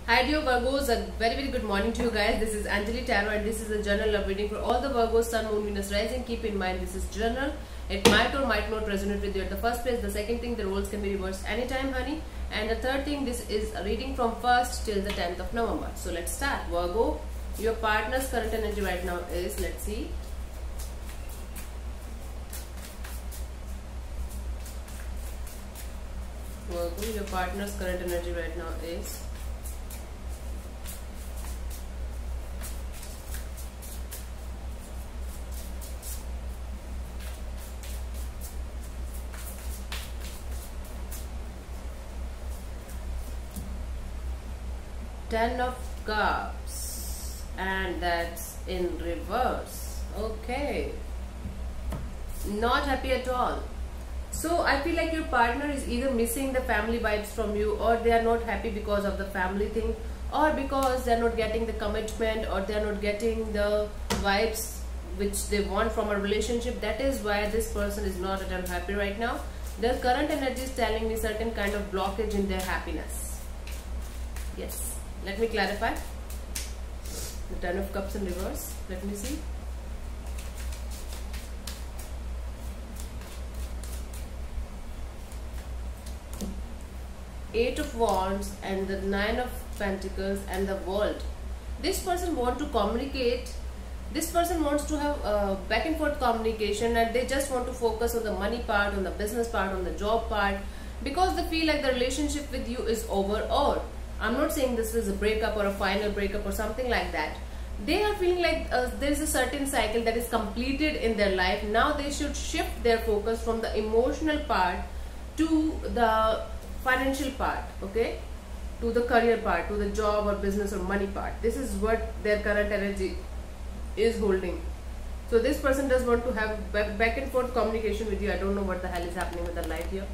Hi dear Virgos, a very good morning to you guys. This is Anjali Tarot and this is a general love reading for all the Virgos, Sun, Moon, Venus, Rising. Keep in mind this is general. It might or might not resonate with you at the first place. The second thing, the roles can be reversed anytime, honey. And the third thing, this is a reading from 1st till the 10th of November. So let's start. Virgo, your partner's current energy right now is, let's see. Virgo, your partner's current energy right now is Ten of Cups, and that's in reverse. Okay, not happy at all. So I feel like your partner is either missing the family vibes from you, or they are not happy because of the family thing, or because they are not getting the commitment, or they are not getting the vibes which they want from a relationship. That is why this person is not at all happy right now. Their current energy is telling me certain kind of blockage in their happiness. Yes. Let me clarify. The Ten of Cups in reverse. Let me see. Eight of Wands and the Nine of Pentacles and the World. This person wants to communicate. This person wants to have back and forth communication, and they just want to focus on the money part, on the business part, on the job part, because they feel like the relationship with you is over. Or I'm not saying this is a breakup or a final breakup or something like that. They are feeling like there is a certain cycle that is completed in their life. Now they should shift their focus from the emotional part to the financial part, okay? To the career part, to the job or business or money part. This is what their current energy is holding. So this person does want to have back and forth communication with you. I don't know what the hell is happening with the light here.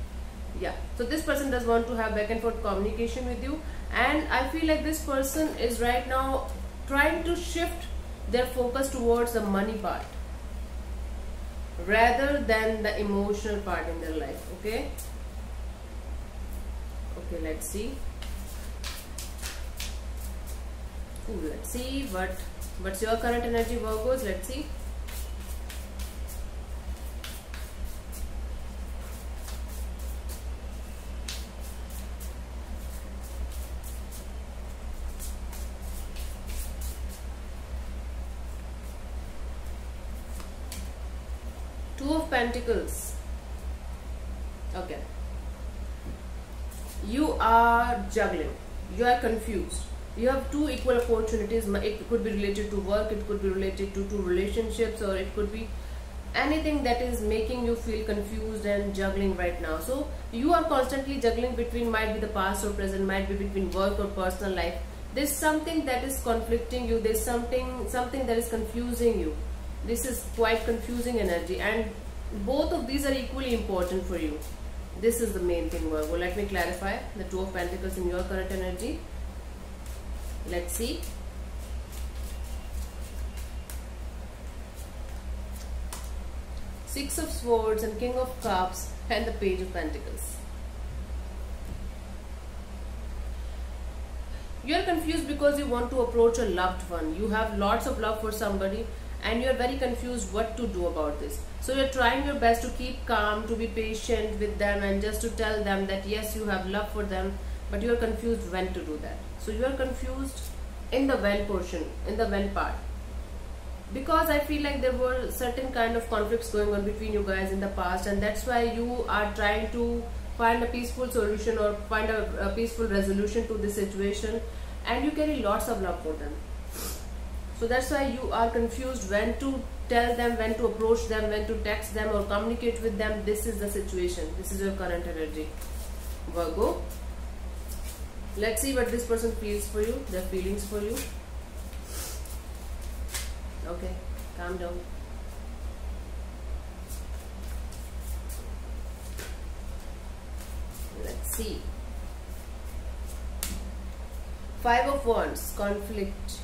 Yeah, so this person does want to have back and forth communication with you, and I feel like this person is right now trying to shift their focus towards the money part rather than the emotional part in their life. Okay, let's see. Let's see what's your current energy, Virgos. Let's see. Two of Pentacles. Okay. You are juggling. You are confused. You have two equal opportunities. It could be related to work. It could be related to two relationships, or it could be anything that is making you feel confused and juggling right now. So you are constantly juggling between, might be the past or present, might be between work or personal life. There's something that is conflicting you. There's something that is confusing you. This is quite confusing energy, and both of these are equally important for you. This is the main thing, Virgo. Let me clarify the Two of Pentacles in your current energy. Let's see. Six of Swords and King of Cups and the Page of Pentacles. You are confused because you want to approach a loved one. You have lots of love for somebody, and you are very confused what to do about this. So you're trying your best to keep calm, to be patient with them, and just to tell them that yes, you have love for them, but you are confused when to do that. So you are confused in the when portion, in the when part, because I feel like there were certain kind of conflicts going on between you guys in the past, and that's why you are trying to find a peaceful solution or find a peaceful resolution to this situation, and you carry lots of love for them. So that's why you are confused when to tell them, when to approach them, when to text them or communicate with them. This is the situation. This is your current energy, Virgo. Let's see what this person feels for you, their feelings for you. Okay, calm down. Let's see. Five of Wands, conflict.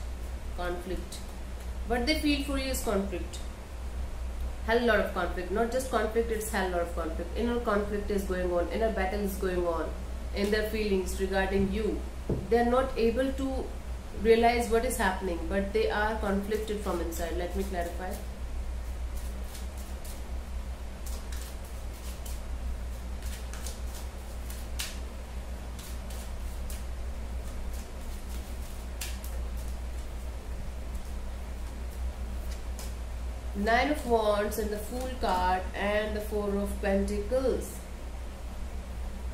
What they feel for you is conflict. Hell lot of conflict. Not just conflict, it's hell lot of conflict. Inner conflict is going on. Inner battle is going on in their feelings regarding you. They are not able to realize what is happening, but they are conflicted from inside. Let me clarify. Nine of Wands and the Fool card and the Four of Pentacles.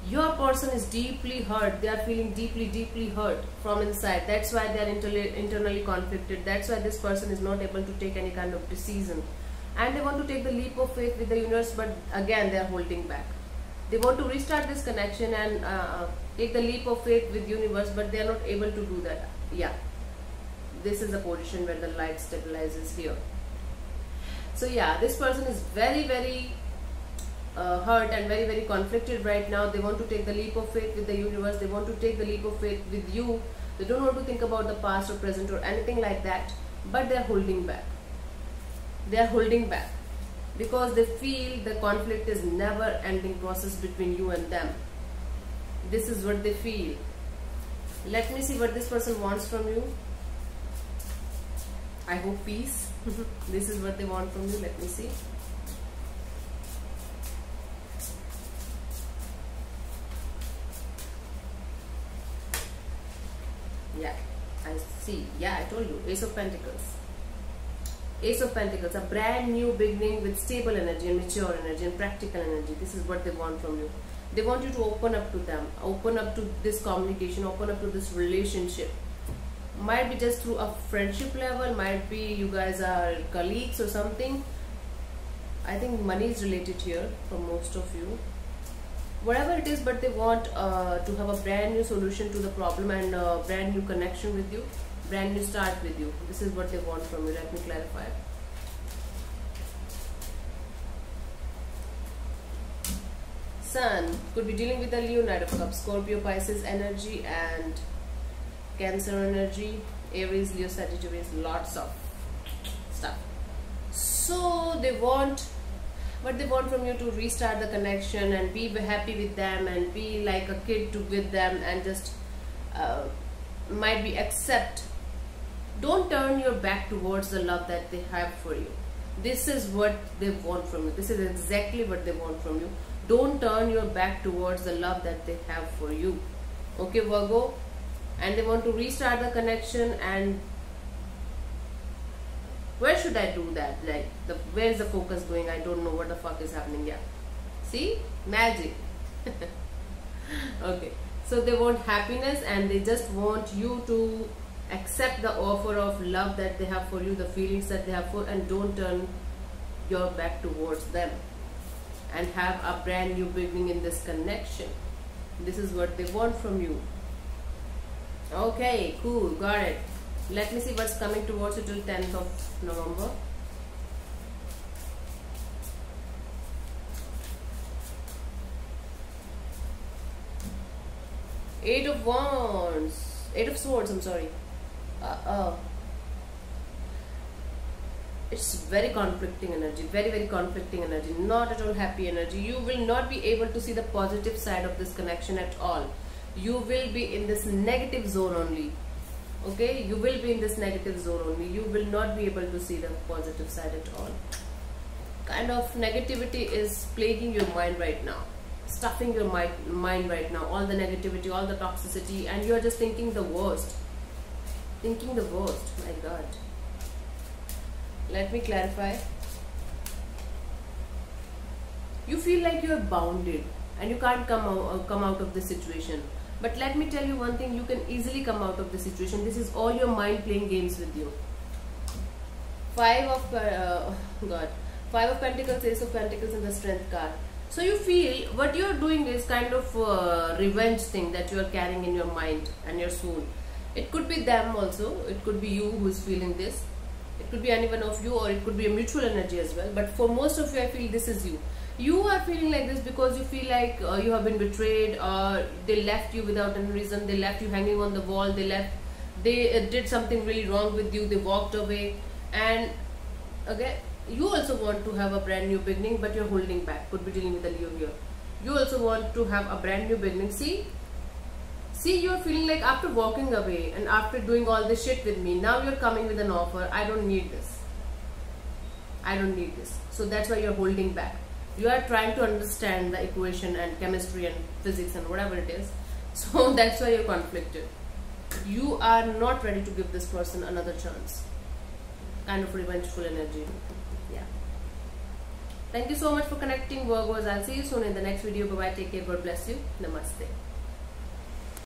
Your person is deeply hurt. They are feeling deeply hurt from inside. That's why they are internally conflicted. That's why this person is not able to take any kind of decision. And they want to take the leap of faith with the universe, but again they are holding back. They want to restart this connection and take the leap of faith with universe, but they are not able to do that. Yeah. This is the position where the light stabilizes here. So yeah, this person is very hurt and very conflicted right now. They want to take the leap of faith with the universe. They want to take the leap of faith with you. They don't want to think about the past or present or anything like that, but they are holding back. They are holding back because they feel the conflict is never ending process between you and them. This is what they feel. Let me see what this person wants from you. I hope peace. This is what they want from you. Let me see. Yeah, I see. Yeah, I told you. Ace of Pentacles. Ace of Pentacles. A brand new beginning with stable energy and mature energy and practical energy. This is what they want from you. They want you to open up to them. Open up to this communication. Open up to this relationship. Might be just through a friendship level. Might be you guys are colleagues or something. I think money is related here for most of you. Whatever it is, but they want to have a brand new solution to the problem and a brand new connection with you, brand new start with you. This is what they want from you. Let me clarify. Sun could be dealing with the Leo, Knight of Cups, Scorpio, Pisces energy and Cancer energy, Aries, Leo, Sagittarius, lots of stuff. So they want, what they want from you to restart the connection and be happy with them and be like a kid with them and just might be accept. Don't turn your back towards the love that they have for you. This is what they want from you. This is exactly what they want from you. Don't turn your back towards the love that they have for you. Okay, Virgo? And they want to restart the connection. And where should I do that? Like, where is the focus going? I don't know what the fuck is happening. Yeah, see, magic. Okay, so they want happiness and they just want you to accept the offer of love that they have for you, the feelings that they have for, and don't turn your back towards them and have a brand new beginning in this connection. This is what they want from you. Okay, cool, got it. Let me see what's coming towards you till 10th of November. Eight of Wands, Eight of Swords, I'm sorry. It's very conflicting energy, very conflicting energy, not at all happy energy. You will not be able to see the positive side of this connection at all. You will be in this negative zone only. Okay, you will be in this negative zone only. You will not be able to see the positive side at all. Kind of negativity is plaguing your mind right now, stuffing your mind right now, all the negativity, all the toxicity, and you are just thinking the worst. Thinking the worst, my God. Let me clarify. You feel like you are bounded and you can't come out of this situation. But let me tell you one thing, you can easily come out of the situation. This is all your mind playing games with you. Five of Pentacles, Ace of Pentacles and the Strength card. So you feel what you are doing is kind of a revenge thing that you are carrying in your mind and your soul. It could be them also. It could be you who is feeling this. It could be any one of you, or it could be a mutual energy as well. But for most of you, I feel this is you. You are feeling like this because you feel like you have been betrayed, or they left you without any reason. They left you hanging on the wall. They did something really wrong with you. They walked away. And again, you also want to have a brand new beginning, but you're holding back. Could be dealing with a Leo here. You also want to have a brand new beginning. See See, you're feeling like after walking away and after doing all this shit with me, now you're coming with an offer. I don't need this. I don't need this. So that's why you're holding back. You are trying to understand the equation and chemistry and physics and whatever it is. So that's why you're conflicted. You are not ready to give this person another chance. Kind of revengeful energy. Yeah. Thank you so much for connecting, Virgos. I'll see you soon in the next video. Bye bye. Take care. God bless you. Namaste.